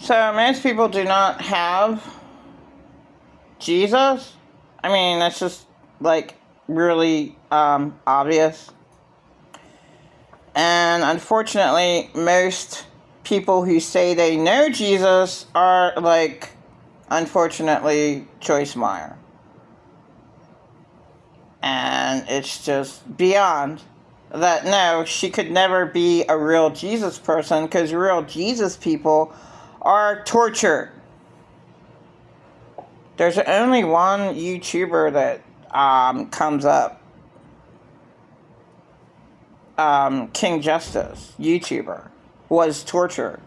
So most people do not have Jesus. I mean, that's just like really obvious. And unfortunately, most people who say they know Jesus are like, unfortunately, Joyce Meyer. And it's just beyond that. No, she could never be a real Jesus person, because real Jesus people are tortured. There's only one YouTuber that comes up. King Justice, YouTuber, was tortured.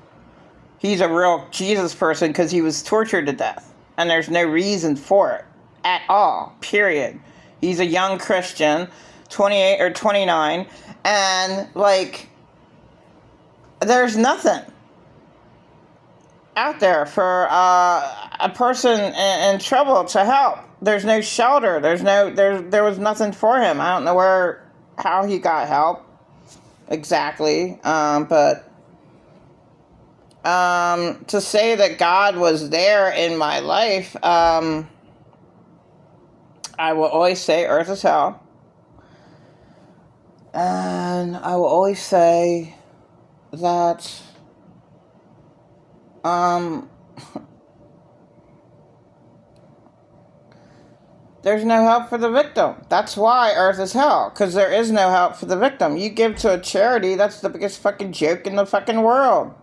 He's a real Jesus person because he was tortured to death. And there's no reason for it at all, period. He's a young Christian, 28 or 29, and like, there's nothing out there for a person in trouble to help. There's no shelter. There was nothing for him. I don't know how he got help exactly, but to say that God was there in my life, I will always say earth is hell. And I will always say that there's no help for the victim. That's why earth is hell, because there is no help for the victim. You give to a charity, that's the biggest fucking joke in the fucking world.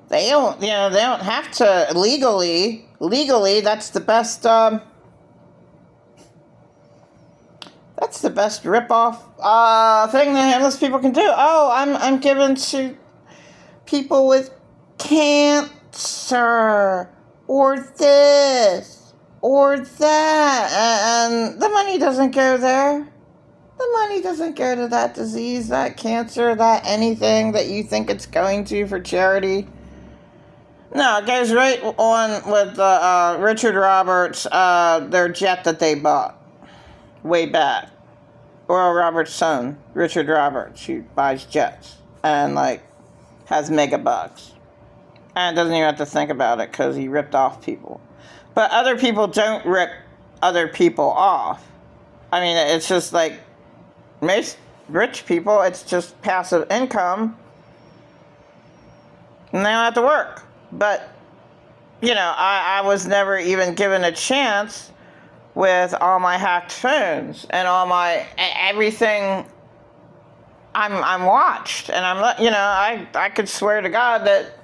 They don't have to legally, that's the best, rip-off thing that homeless people can do. Oh, I'm giving to people with cancer, or this, or that, and the money doesn't go there. The money doesn't go to that disease, that cancer, that anything that you think it's going to for charity. No, it goes right on with Richard Roberts, their jet that they bought way back. Oral Roberts' son, Richard Roberts, who buys jets and like has mega bucks and doesn't even have to think about it because he ripped off people. But other people don't rip other people off. I mean, it's just like most rich people, it's just passive income and they don't have to work. But, I was never even given a chance with all my hacked phones and all my everything. I'm watched, and I could swear to God that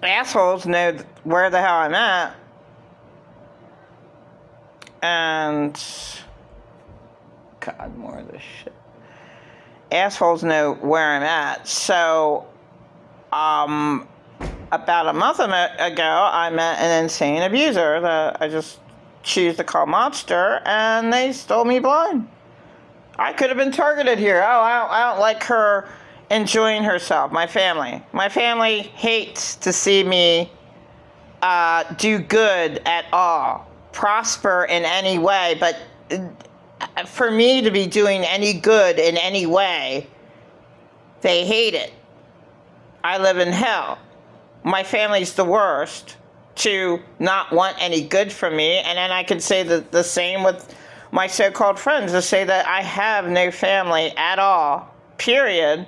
assholes know where the hell I'm at, and God, more of this shit. Assholes know where I'm at. So, about a month ago, I met an insane abuser that I just choose to call Monster, and they stole me blind. I could have been targeted here. Oh, I don't like her enjoying herself. My family hates to see me do good at all, prosper in any way, but for me to be doing any good in any way, they hate it. I live in hell. My family's the worst to not want any good from me, and then I could say the same with my so-called friends, to say that I have no family at all, period,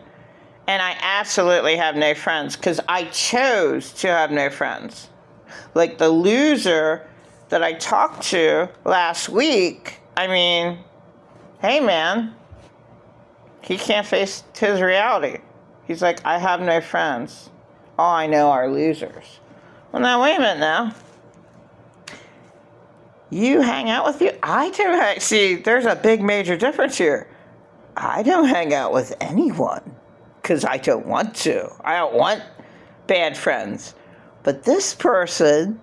and I absolutely have no friends, because I chose to have no friends. Like the loser that I talked to last week, I mean, hey man, he can't face his reality. He's like, I have no friends. All I know are losers. Well, now, wait a minute now. You hang out with you? I don't see, there's a big major difference here. I don't hang out with anyone because I don't want to. I don't want bad friends. But this person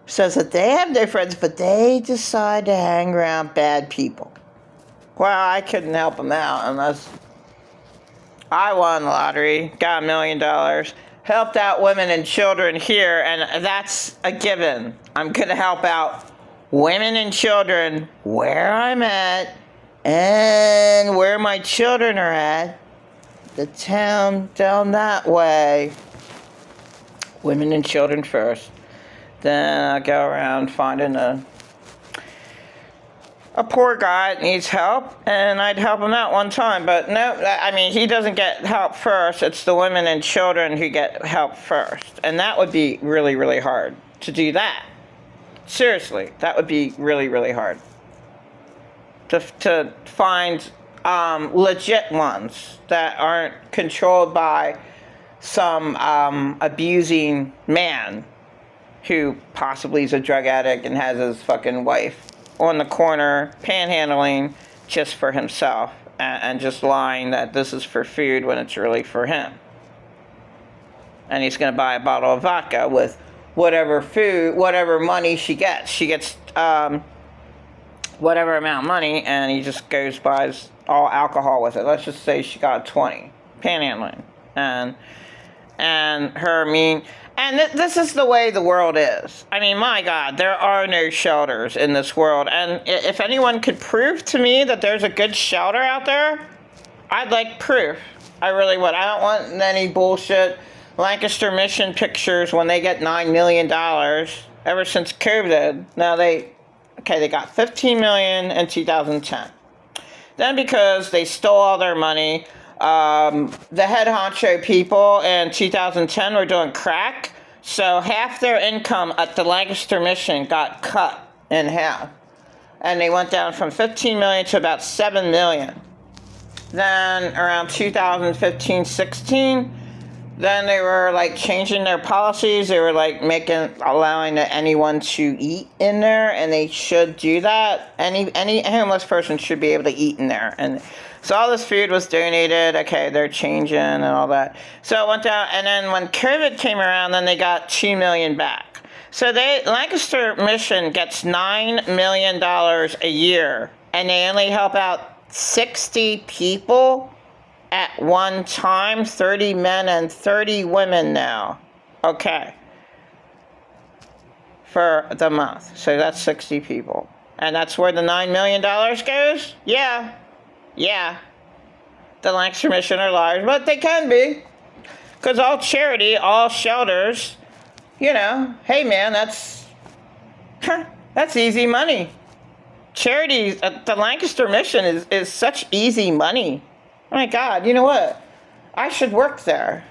says that they have no friends, but they decide to hang around bad people. Well, I couldn't help them out unless I won the lottery, got $1 million, helped out women and children here, and that's a given. I'm going to help out women and children where I'm at and where my children are at. the town down that way. Women and children first. Then I go around finding a poor guy that needs help, and I'd help him out one time. But no, I mean, he doesn't get help first. It's the women and children who get help first. And that would be really, really hard to do that. Seriously, that would be really, really hard. To find legit ones that aren't controlled by some abusing man who possibly is a drug addict and has his fucking wife on the corner panhandling just for himself and just lying that this is for food when it's really for him. And he's going to buy a bottle of vodka with whatever food, whatever money she gets. She gets whatever amount of money, and he just goes buys all alcohol with it. Let's just say she got 20 panhandling, and her mean. And this is the way the world is. I mean, my God, there are no shelters in this world. And if anyone could prove to me that there's a good shelter out there, I'd like proof. I really would. I don't want any bullshit Lancaster Mission pictures when they get $9 million ever since COVID. Now they got $15 million in 2010. Then because they stole all their money, the head honcho people in 2010 were doing crack, so half their income at the Lancaster Mission got cut in half. And they went down from 15 million to about 7 million. Then around 2015-16, then they were like changing their policies. They were like allowing anyone to eat in there, and they should do that. Any homeless person should be able to eat in there. And so all this food was donated. Okay, they're changing and all that. So it went down, and then when COVID came around, then they got $2 million back. So Lancaster Mission gets $9 million a year, and they only help out 60 people at one time, 30 men and 30 women now. Okay. For the month. So that's 60 people. And that's where the $9 million goes? Yeah. Yeah. The Lancaster Mission are liars, but they can be. Because all charity, all shelters, hey man, that's easy money. Charity, the Lancaster Mission is such easy money. Oh my God, you know what? I should work there.